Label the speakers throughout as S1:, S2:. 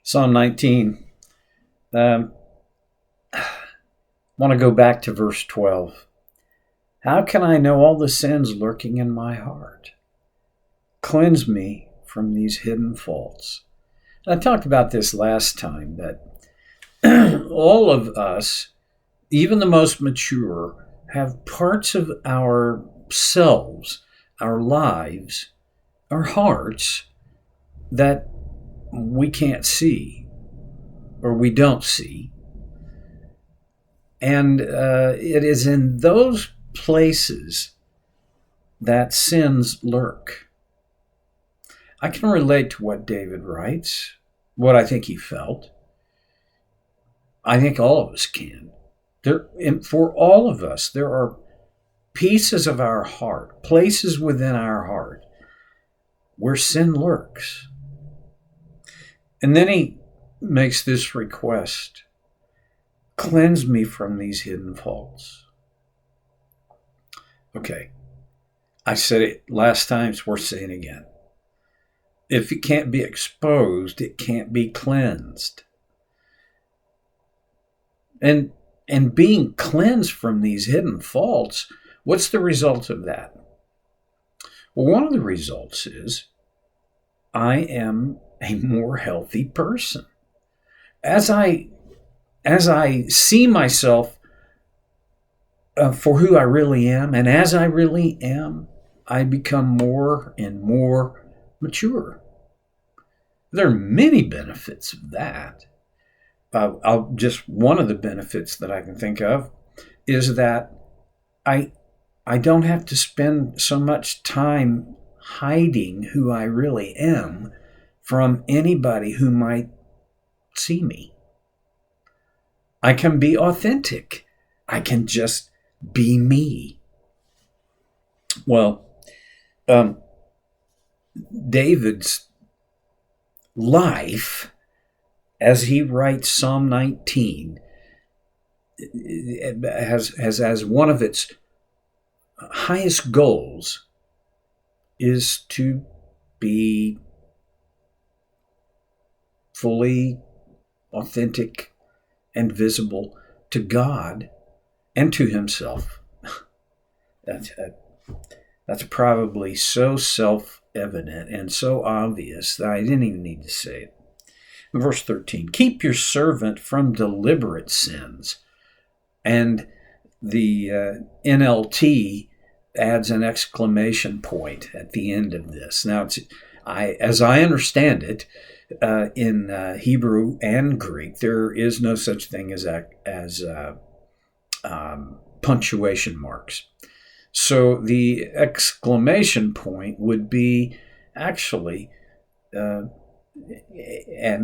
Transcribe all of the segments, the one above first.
S1: Psalm 19. Um, want to go back to verse 12. How can I know all the sins lurking in my heart? Cleanse me from these hidden faults. I talked about this last time that all of us, even the most mature, have parts of ourselves, our lives, our hearts that we can't see or we don't see. And it is in those places that sins lurk. I can relate to what David writes, what I think he felt. I think all of us can. For all of us, there are pieces of our heart, places within our heart where sin lurks. And then he makes this request: cleanse me from these hidden faults. Okay, I said it last time, it's worth saying again. If it can't be exposed, it can't be cleansed. And being cleansed from these hidden faults, what's the result of that? Well, one of the results is I am a more healthy person. As I see myself for who I really am, and as I really am, I become more and more mature. There are many benefits of that. One of the benefits that I can think of is that I don't have to spend so much time hiding who I really am from anybody who might see me. I can be authentic. I can just be me. Well, David's life, as he writes Psalm 19, has as one of its highest goals is to be fully authentic and visible to God and to himself. That's probably so self-evident and so obvious that I didn't even need to say it. Verse 13, keep your servant from deliberate sins. And the NLT adds an exclamation point at the end of this. Now, as I understand it, in Hebrew and Greek, there is no such thing as punctuation marks. So the exclamation point would be actually an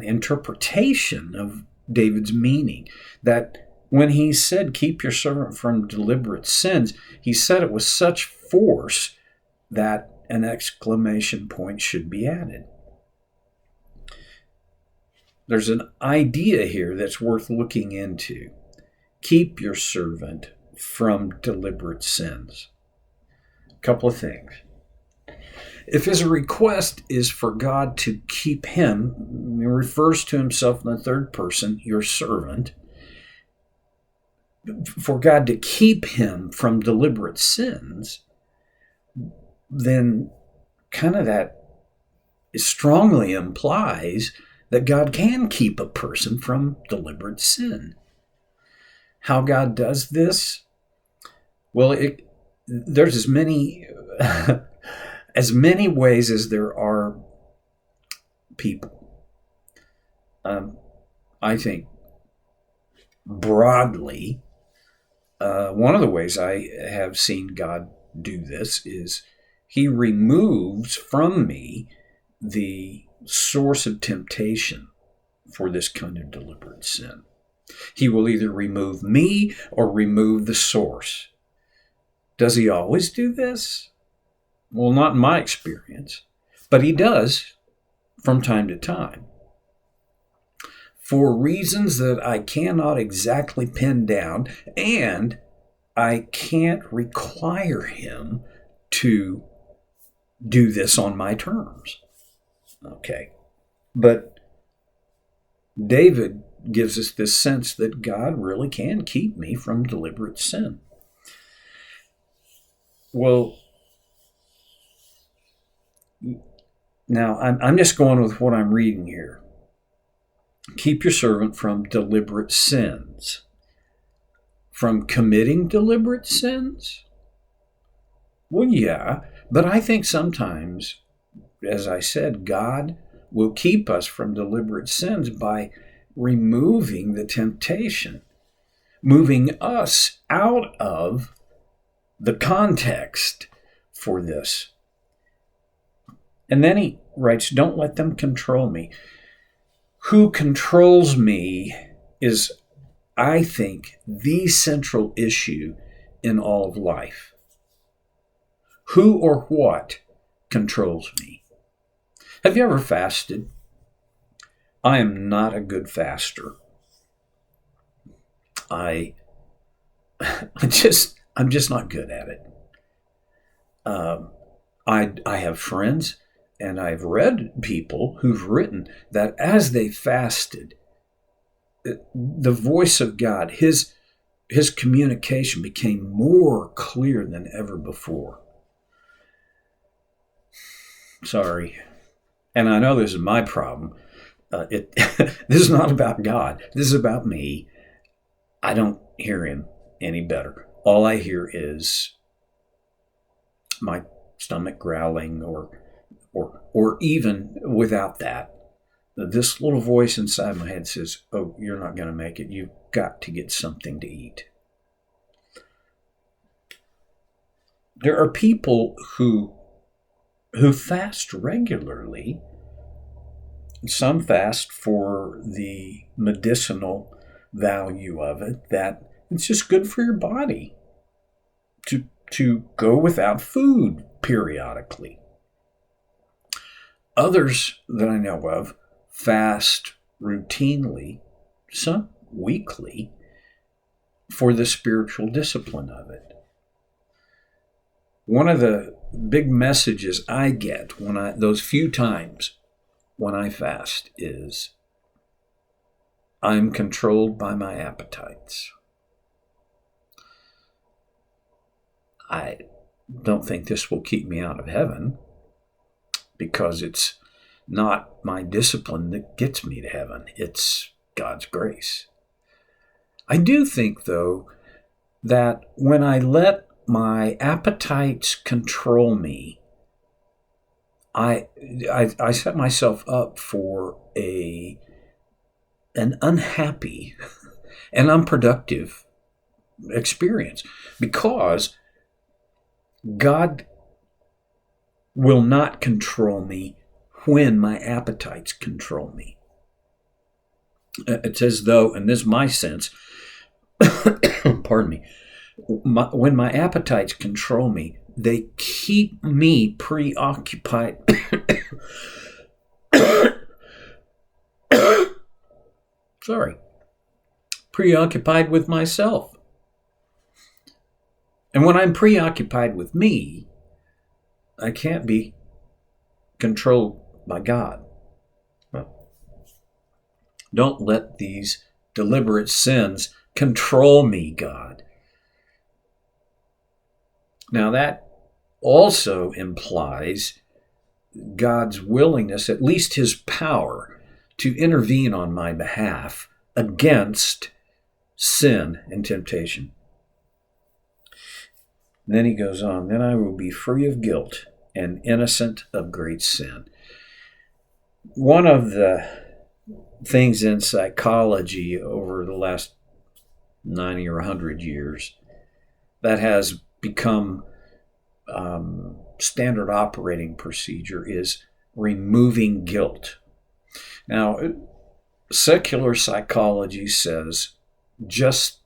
S1: interpretation of David's meaning, that when he said, keep your servant from deliberate sins, he said it with such force that an exclamation point should be added. There's an idea here that's worth looking into. Keep your servant from deliberate sins. A couple of things. If his request is for God to keep him, he refers to himself in the third person, your servant, for God to keep him from deliberate sins, then kind of that strongly implies that God can keep a person from deliberate sin. How God does this? Well, there's as many as many ways as there are people. I think broadly, one of the ways I have seen God do this is he removes from me the source of temptation for this kind of deliberate sin. He will either remove me or remove the source. Does he always do this? Well, not in my experience, but he does from time to time. For reasons that I cannot exactly pin down, and I can't require him to do this on my terms. Okay. But David gives us this sense that God really can keep me from deliberate sin. Well, now I'm just going with what I'm reading here. Keep your servant from deliberate sins. From committing deliberate sins? Well, yeah, but I think sometimes, as I said, God will keep us from deliberate sins by removing the temptation, moving us out of the context for this. And then he writes, don't let them control me. Who controls me is, I think, the central issue in all of life. Who or what controls me? Have you ever fasted? I am not a good faster. I'm just not good at it. I have friends, and I've read people who've written that as they fasted, the voice of God, his communication became more clear than ever before. Sorry. And I know this is my problem. This is not about God. This is about me. I don't hear him any better. All I hear is my stomach growling, or even without that, this little voice inside my head says, oh, you're not going to make it. You've got to get something to eat. There are people who fast regularly. Some fast for the medicinal value of it, that it's just good for your body to go without food periodically. Others that I know of fast routinely, some weekly, for the spiritual discipline of it. One of the big messages I get those few times when I fast is, I'm controlled by my appetites. I don't think this will keep me out of heaven, because it's not my discipline that gets me to heaven. It's God's grace. I do think, though, that when I let my appetites control me, I set myself up for an unhappy and unproductive experience, because God will not control me when my appetites control me. It's as though, and this is my sense, pardon me, when my appetites control me, they keep me preoccupied. Preoccupied with myself. And when I'm preoccupied with me, I can't be controlled by God. Well, don't let these deliberate sins control me, God. Now that also implies God's willingness, at least his power, to intervene on my behalf against sin and temptation. And then he goes on, then I will be free of guilt and innocent of great sin. One of the things in psychology over the last 90 or 100 years that has become standard operating procedure is removing guilt. Now, secular psychology says just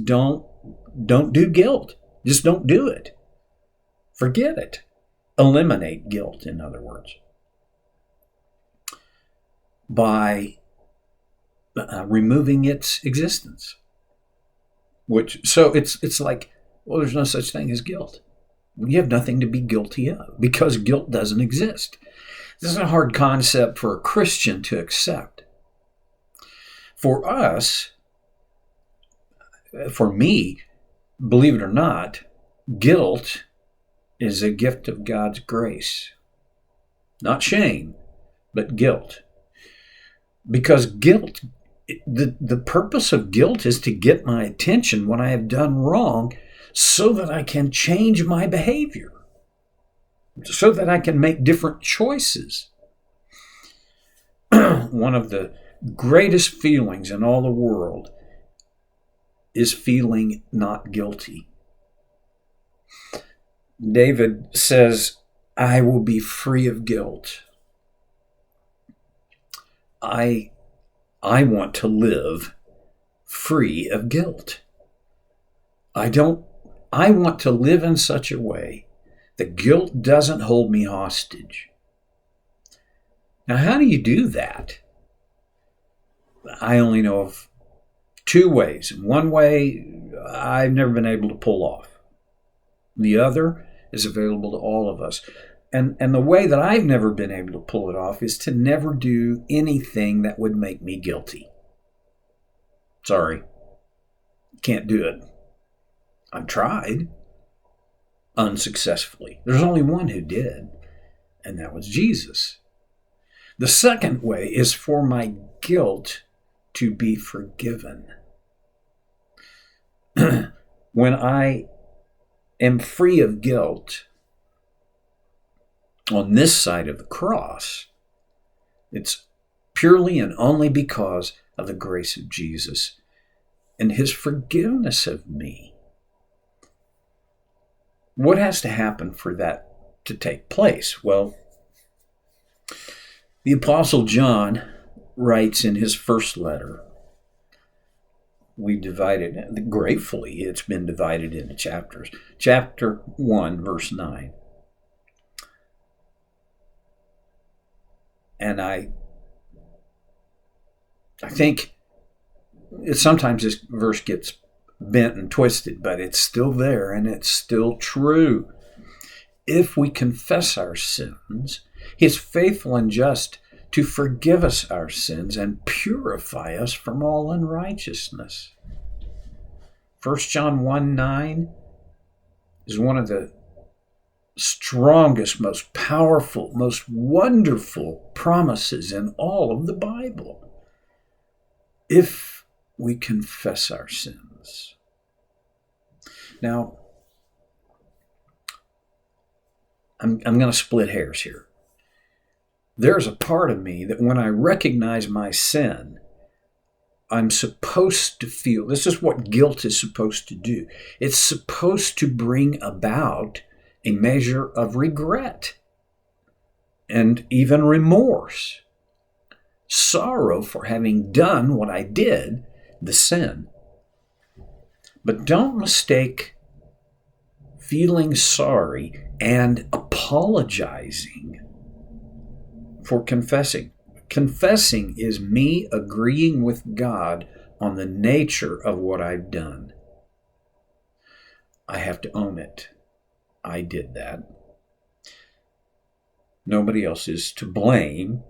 S1: don't do guilt. Just don't do it. Forget it. Eliminate guilt, in other words, by removing its existence. So it's like, well, there's no such thing as guilt. You have nothing to be guilty of because guilt doesn't exist. This is a hard concept for a Christian to accept. For us, for me, believe it or not, guilt is a gift of God's grace. Not shame, but guilt. Because guilt, the purpose of guilt is to get my attention when I have done wrong so that I can change my behavior, so that I can make different choices. One of the greatest feelings in all the world is feeling not guilty. David says, I will be free of guilt. I want to live free of guilt. I want to live in such a way that guilt doesn't hold me hostage. Now, how do you do that? I only know of two ways. One way I've never been able to pull off. The other is available to all of us. And the way that I've never been able to pull it off is to never do anything that would make me guilty. Sorry, can't do it. I've tried unsuccessfully. There's only one who did, and that was Jesus. The second way is for my guilt to be forgiven. When I am free of guilt on this side of the cross, it's purely and only because of the grace of Jesus and his forgiveness of me. What has to happen for that to take place? Well, the Apostle John writes in his first letter, we divided it, gratefully, it's been divided into chapters. Chapter 1, verse 9. And I think sometimes this verse gets bent and twisted, but it's still there and it's still true. If we confess our sins, he is faithful and just to forgive us our sins and purify us from all unrighteousness. 1 John 1:9 is one of the strongest, most powerful, most wonderful promises in all of the Bible. If we confess our sins. Now, I'm going to split hairs here. There's a part of me that when I recognize my sin, I'm supposed to feel, this is what guilt is supposed to do. It's supposed to bring about a measure of regret and even remorse, sorrow for having done what I did, the sin. But don't mistake feeling sorry and apologizing for confessing. Confessing is me agreeing with God on the nature of what I've done. I have to own it. I did that. Nobody else is to blame.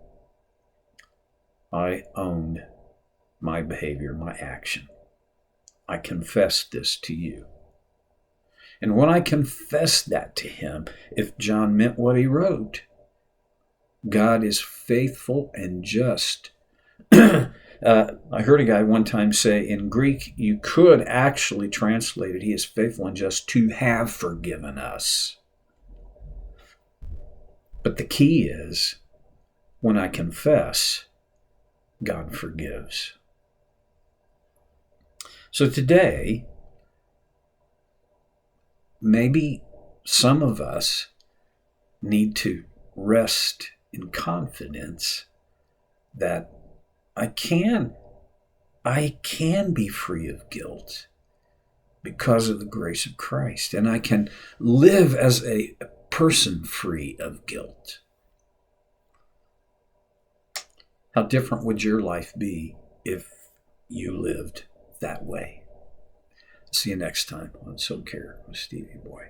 S1: I owned my behavior, my action. I confess this to you. And when I confess that to him, if John meant what he wrote, God is faithful and just. I heard a guy one time say in Greek, you could actually translate it, he is faithful and just to have forgiven us. But the key is, when I confess, God forgives. So today, maybe some of us need to rest in confidence that I can be free of guilt because of the grace of Christ, and I can live as a person free of guilt. How different would your life be if you lived that way? See you next time on So Care with Stevie Boy.